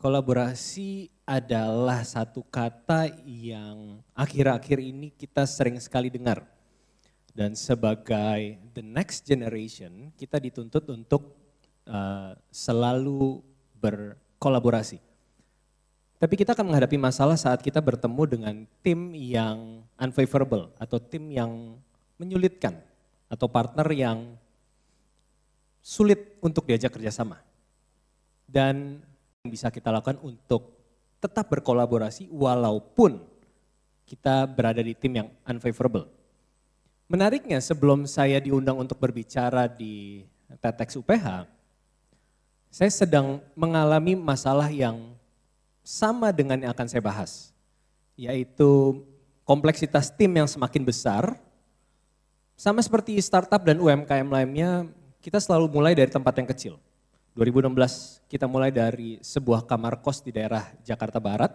Kolaborasi adalah satu kata yang akhir-akhir ini kita sering sekali dengar. Dan sebagai the next generation, kita dituntut untuk selalu berkolaborasi. Tapi kita akan menghadapi masalah saat kita bertemu dengan tim yang unfavorable atau tim yang menyulitkan atau partner yang sulit untuk diajak kerjasama. Dan yang bisa kita lakukan untuk tetap berkolaborasi walaupun kita berada di tim yang unfavorable. Menariknya sebelum saya diundang untuk berbicara di TEDx UPH, saya sedang mengalami masalah yang sama dengan yang akan saya bahas, yaitu kompleksitas tim yang semakin besar. Sama seperti startup dan UMKM lainnya, kita selalu mulai dari tempat yang kecil. 2016 kita mulai dari sebuah kamar kos di daerah Jakarta Barat.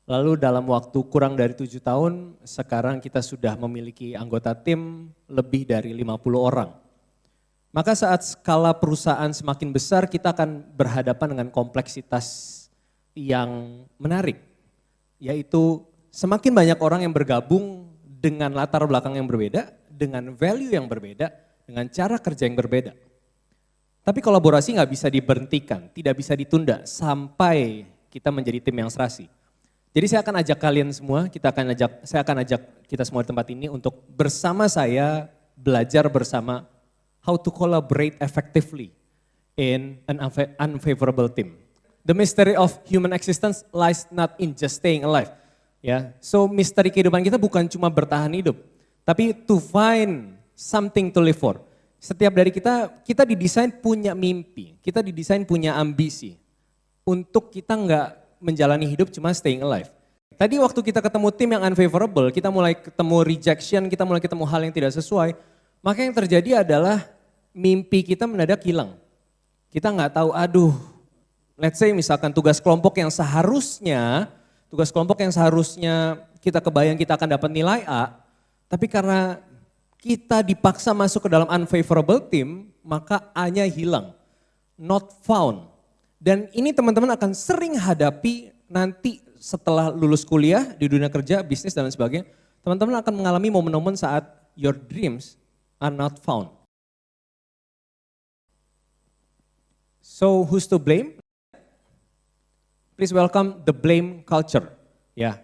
Lalu dalam waktu kurang dari 7 tahun, sekarang kita sudah memiliki anggota tim lebih dari 50 orang. Maka saat skala perusahaan semakin besar, kita akan berhadapan dengan kompleksitas yang menarik. Yaitu semakin banyak orang yang bergabung dengan latar belakang yang berbeda, dengan value yang berbeda, dengan cara kerja yang berbeda. Tapi kolaborasi nggak bisa diberhentikan, tidak bisa ditunda sampai kita menjadi tim yang serasi. Jadi saya akan ajak kalian semua, saya akan ajak kita semua di tempat ini untuk bersama saya belajar bersama how to collaborate effectively in an unfavorable team. The mystery of human existence lies not in just staying alive. Ya, so misteri kehidupan kita bukan cuma bertahan hidup, tapi to find something to live for. Setiap dari kita didesain punya mimpi, kita didesain punya ambisi. Untuk kita nggak menjalani hidup cuma staying alive. Tadi waktu kita ketemu tim yang unfavorable, kita mulai ketemu rejection, kita mulai ketemu hal yang tidak sesuai. Maka yang terjadi adalah mimpi kita mendadak hilang. Kita nggak tahu, let's say misalkan tugas kelompok yang seharusnya kita kebayang kita akan dapat nilai A, tapi karena kita dipaksa masuk ke dalam unfavorable team, maka A-nya hilang, not found. Dan ini teman-teman akan sering hadapi nanti setelah lulus kuliah, di dunia kerja, bisnis dan lain sebagainya. Teman-teman akan mengalami momen-momen saat your dreams are not found. So who's to blame? Please welcome the blame culture. Ya,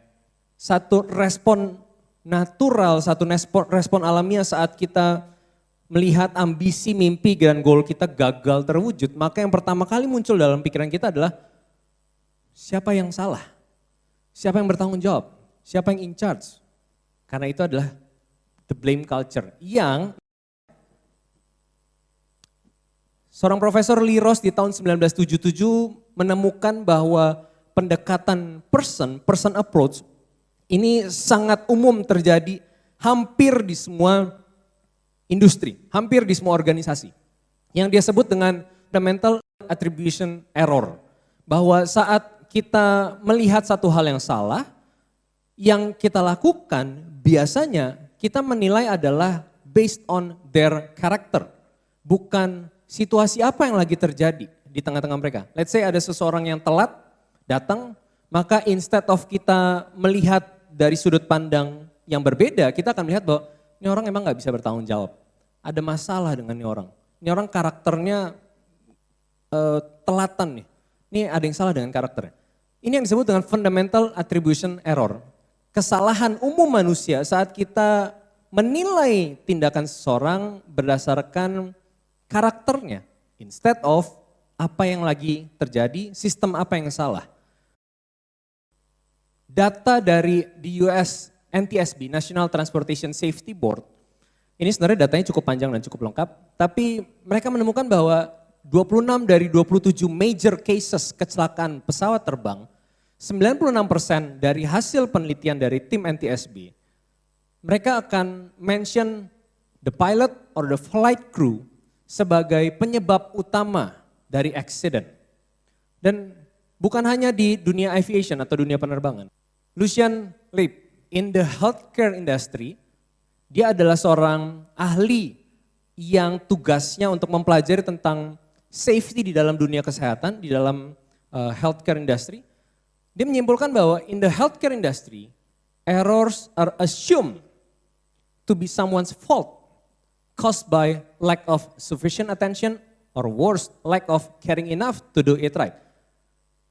satu respon natural, satu respon alamiah saat kita melihat ambisi, mimpi, dan goal kita gagal terwujud, maka yang pertama kali muncul dalam pikiran kita adalah siapa yang salah? Siapa yang bertanggung jawab? Siapa yang in charge? Karena itu adalah the blame culture yang seorang profesor Lee Ross di tahun 1977 menemukan bahwa pendekatan person approach ini sangat umum terjadi hampir di semua industri, hampir di semua organisasi. Yang dia sebut dengan fundamental attribution error. Bahwa saat kita melihat satu hal yang salah, yang kita lakukan biasanya kita menilai adalah based on their character. Bukan situasi apa yang lagi terjadi di tengah-tengah mereka. Let's say ada seseorang yang telat datang, maka instead of kita melihat dari sudut pandang yang berbeda, kita akan melihat bahwa ini orang emang gak bisa bertanggung jawab. Ada masalah dengan ini orang. Ini orang karakternya telatan nih. Ini ada yang salah dengan karakternya. Ini yang disebut dengan fundamental attribution error. Kesalahan umum manusia saat kita menilai tindakan seseorang berdasarkan karakternya. Instead of apa yang lagi terjadi, sistem apa yang salah. Data dari di US NTSB, National Transportation Safety Board, ini sebenarnya datanya cukup panjang dan cukup lengkap, tapi mereka menemukan bahwa 26 dari 27 major cases kecelakaan pesawat terbang, 96% dari hasil penelitian dari tim NTSB, mereka akan mention the pilot or the flight crew sebagai penyebab utama dari accident. Dan bukan hanya di dunia aviation atau dunia penerbangan. Lucian Leib, in the healthcare industry, dia adalah seorang ahli yang tugasnya untuk mempelajari tentang safety di dalam dunia kesehatan, di dalam healthcare industry. Dia menyimpulkan bahwa in the healthcare industry, errors are assumed to be someone's fault caused by lack of sufficient attention or worse, lack of caring enough to do it right.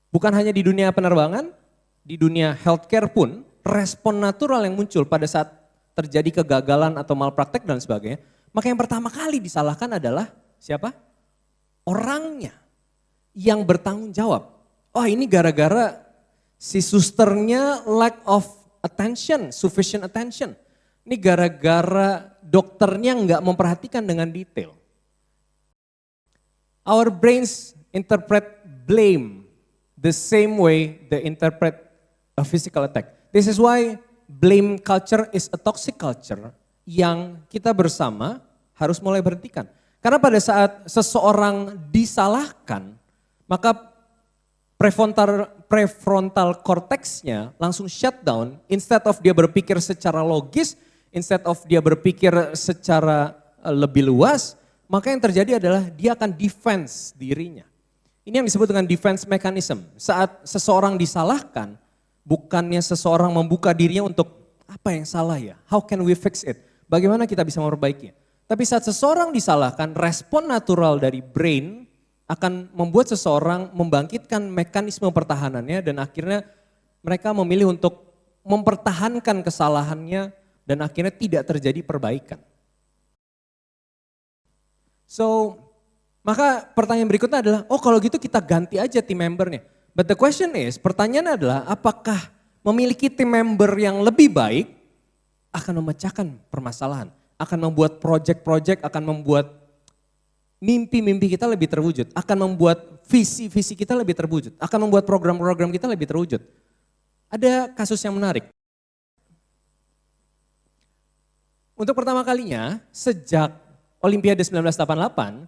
Bukan hanya di dunia penerbangan, di dunia healthcare pun respon natural yang muncul pada saat terjadi kegagalan atau malpraktek dan sebagainya, maka yang pertama kali disalahkan adalah siapa? Orangnya yang bertanggung jawab. Oh ini gara-gara si susternya lack of attention, sufficient attention. Ini gara-gara dokternya nggak memperhatikan dengan detail. Our brains interpret blame the same way they interpret a physical attack. This is why blame culture is a toxic culture yang kita bersama harus mulai berhentikan. Karena pada saat seseorang disalahkan, maka prefrontal cortexnya langsung shutdown. Instead of dia berpikir secara logis, instead of dia berpikir secara lebih luas, maka yang terjadi adalah dia akan defense dirinya. Ini yang disebut dengan defense mechanism. Saat seseorang disalahkan, bukannya seseorang membuka dirinya untuk apa yang salah ya? How can we fix it? Bagaimana kita bisa memperbaikinya? Tapi saat seseorang disalahkan, respon natural dari brain akan membuat seseorang membangkitkan mekanisme pertahanannya dan akhirnya mereka memilih untuk mempertahankan kesalahannya dan akhirnya tidak terjadi perbaikan. So, maka pertanyaan berikutnya adalah, oh kalau gitu kita ganti aja tim membernya. But the question is, pertanyaannya adalah apakah memiliki tim member yang lebih baik akan memecahkan permasalahan, akan membuat project-project, akan membuat mimpi-mimpi kita lebih terwujud, akan membuat visi-visi kita lebih terwujud, akan membuat program-program kita lebih terwujud. Ada kasus yang menarik. Untuk pertama kalinya, sejak Olimpiade 1988,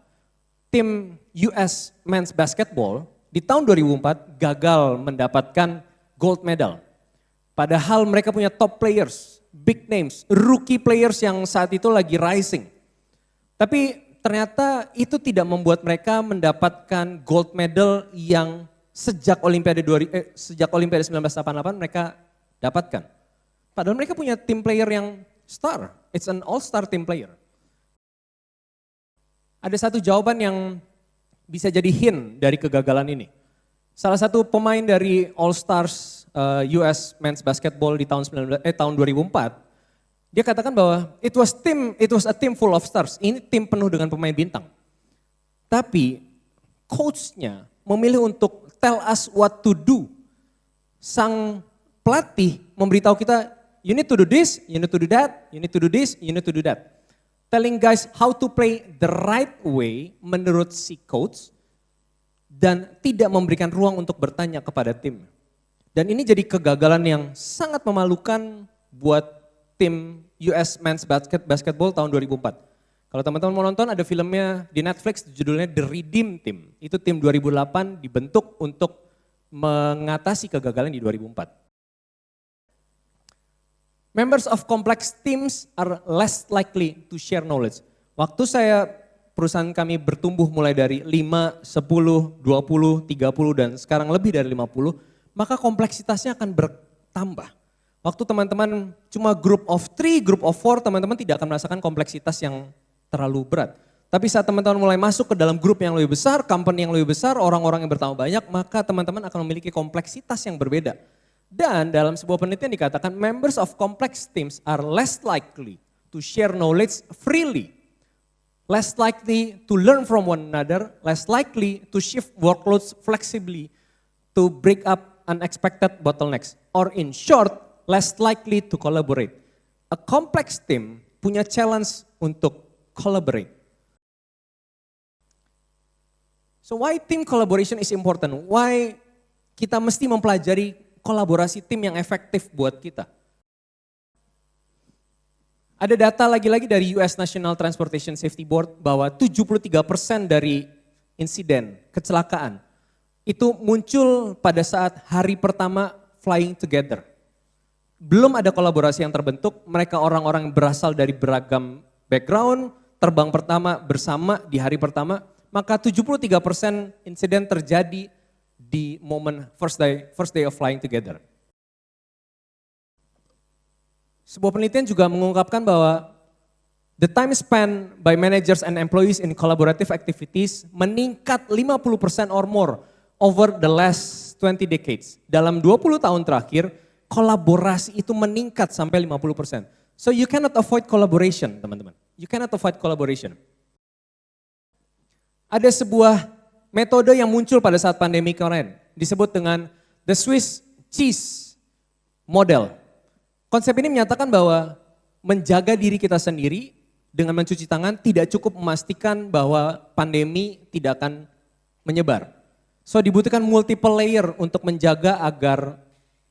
tim US Men's Basketball di tahun 2004 gagal mendapatkan gold medal. Padahal mereka punya top players, big names, rookie players yang saat itu lagi rising. Tapi ternyata itu tidak membuat mereka mendapatkan gold medal yang sejak Olimpiade 1988 mereka dapatkan. Padahal mereka punya tim player yang star, it's an all-star team player. Ada satu jawaban yang bisa jadi hint dari kegagalan ini. Salah satu pemain dari All Stars US Men's Basketball di tahun 2004, dia katakan bahwa it was a team full of stars. Ini tim penuh dengan pemain bintang. Tapi coachnya memilih untuk tell us what to do. Sang pelatih memberitahu kita, you need to do this, you need to do that, you need to do this, you need to do that. Telling guys how to play the right way menurut si coach dan tidak memberikan ruang untuk bertanya kepada tim. Dan ini jadi kegagalan yang sangat memalukan buat tim US Men's Basketball tahun 2004. Kalau teman-teman mau nonton ada filmnya di Netflix judulnya The Redeem Team. Itu tim 2008 dibentuk untuk mengatasi kegagalan di 2004. Members of complex teams are less likely to share knowledge. Waktu perusahaan kami bertumbuh mulai dari 5, 10, 20, 30 dan sekarang lebih dari 50, maka kompleksitasnya akan bertambah. Waktu teman-teman cuma group of 3, group of 4, teman-teman tidak akan merasakan kompleksitas yang terlalu berat. Tapi saat teman-teman mulai masuk ke dalam grup yang lebih besar, company yang lebih besar, orang-orang yang bertambah banyak, maka teman-teman akan memiliki kompleksitas yang berbeda. Dan dalam sebuah penelitian dikatakan members of complex teams are less likely to share knowledge freely, less likely to learn from one another, less likely to shift workloads flexibly to break up unexpected bottlenecks, or in short, less likely to collaborate. A complex team punya challenge untuk collaborate. So why team collaboration is important? Why kita mesti mempelajari kolaborasi tim yang efektif buat kita. Ada data lagi-lagi dari US National Transportation Safety Board bahwa 73% dari insiden kecelakaan itu muncul pada saat hari pertama flying together. Belum ada kolaborasi yang terbentuk, mereka orang-orang yang berasal dari beragam background, terbang pertama bersama di hari pertama, maka 73% insiden terjadi di momen first day of flying together. Sebuah penelitian juga mengungkapkan bahwa the time spent by managers and employees in collaborative activities meningkat 50% or more over the last 20 decades. Dalam 20 tahun terakhir, kolaborasi itu meningkat sampai 50%. So you cannot avoid collaboration, teman-teman. You cannot avoid collaboration. Ada sebuah metode yang muncul pada saat pandemi kemarin, disebut dengan the Swiss cheese model. Konsep ini menyatakan bahwa menjaga diri kita sendiri dengan mencuci tangan tidak cukup memastikan bahwa pandemi tidak akan menyebar. So dibutuhkan multiple layer untuk menjaga agar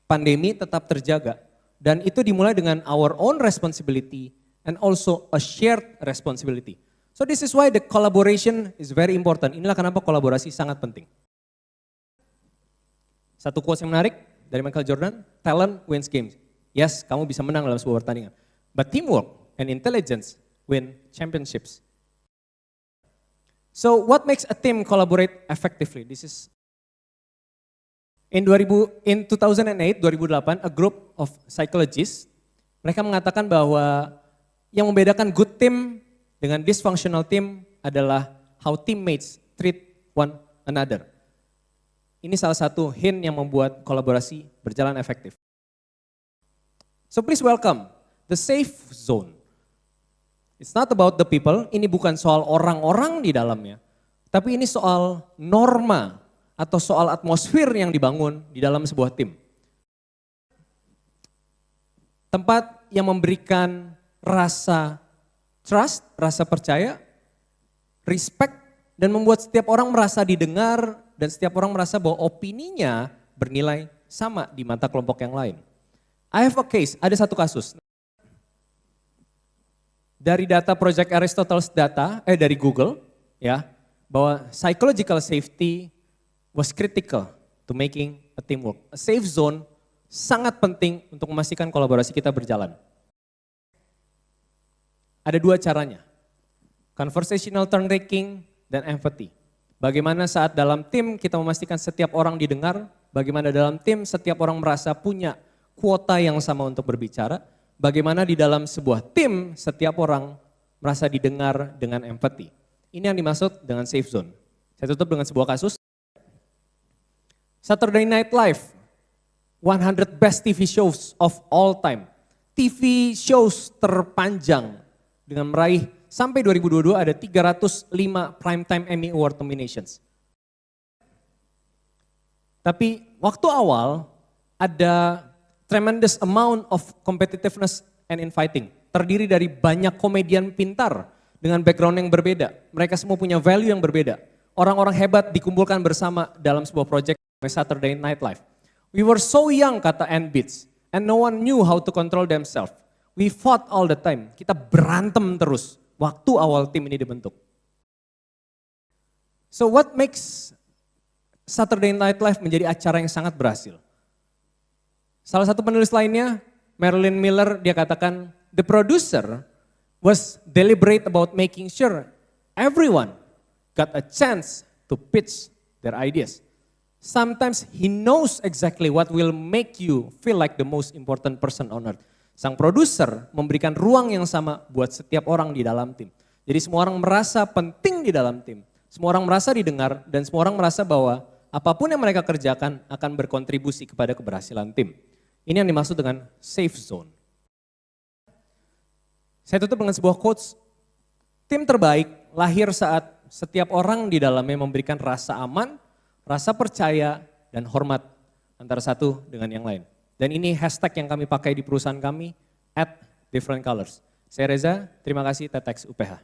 pandemi tetap terjaga. Dan itu dimulai dengan our own responsibility and also a shared responsibility. So this is why the collaboration is very important. Inilah kenapa kolaborasi sangat penting. Satu quotes yang menarik dari Michael Jordan, talent wins games. Yes, kamu bisa menang dalam sebuah pertandingan. But teamwork and intelligence win championships. So what makes a team collaborate effectively? This is in 2008, 2008, a group of psychologists, mereka mengatakan bahwa yang membedakan good team dengan dysfunctional team adalah how teammates treat one another. Ini salah satu hint yang membuat kolaborasi berjalan efektif. So please welcome the safe zone. It's not about the people, ini bukan soal orang-orang di dalamnya, tapi ini soal norma atau soal atmosfer yang dibangun di dalam sebuah tim. Tempat yang memberikan rasa trust, rasa percaya, respect, dan membuat setiap orang merasa didengar dan setiap orang merasa bahwa opininya bernilai sama di mata kelompok yang lain. I have a case, ada satu kasus. Dari data Project Aristotle's dari Google, ya, bahwa psychological safety was critical to making a teamwork. A safe zone sangat penting untuk memastikan kolaborasi kita berjalan. Ada dua caranya, conversational turn taking dan empathy. Bagaimana saat dalam tim kita memastikan setiap orang didengar, bagaimana dalam tim setiap orang merasa punya kuota yang sama untuk berbicara, bagaimana di dalam sebuah tim setiap orang merasa didengar dengan empathy. Ini yang dimaksud dengan safe zone. Saya tutup dengan sebuah kasus. Saturday Night Live, 100 best TV shows of all time. TV shows terpanjang dengan meraih sampai 2022 ada 305 Primetime Emmy Award nominations. Tapi waktu awal ada tremendous amount of competitiveness and infighting. Terdiri dari banyak komedian pintar dengan background yang berbeda. Mereka semua punya value yang berbeda. Orang-orang hebat dikumpulkan bersama dalam sebuah project Saturday Night Live. We were so young, kata Ann Beats, and no one knew how to control themselves. We fought all the time. Kita berantem terus waktu awal tim ini dibentuk. So what makes Saturday Night Live menjadi acara yang sangat berhasil? Salah satu penulis lainnya, Marilyn Miller, dia katakan, the producer was deliberate about making sure everyone got a chance to pitch their ideas. Sometimes he knows exactly what will make you feel like the most important person on earth. Sang produser memberikan ruang yang sama buat setiap orang di dalam tim. Jadi semua orang merasa penting di dalam tim. Semua orang merasa didengar dan semua orang merasa bahwa apapun yang mereka kerjakan akan berkontribusi kepada keberhasilan tim. Ini yang dimaksud dengan safe zone. Saya tutup dengan sebuah quotes. Tim terbaik lahir saat setiap orang di dalamnya memberikan rasa aman, rasa percaya, dan hormat antara satu dengan yang lain. Dan ini hashtag yang kami pakai di perusahaan kami, @differentcolors. Saya Reza, terima kasih TEDx UPH.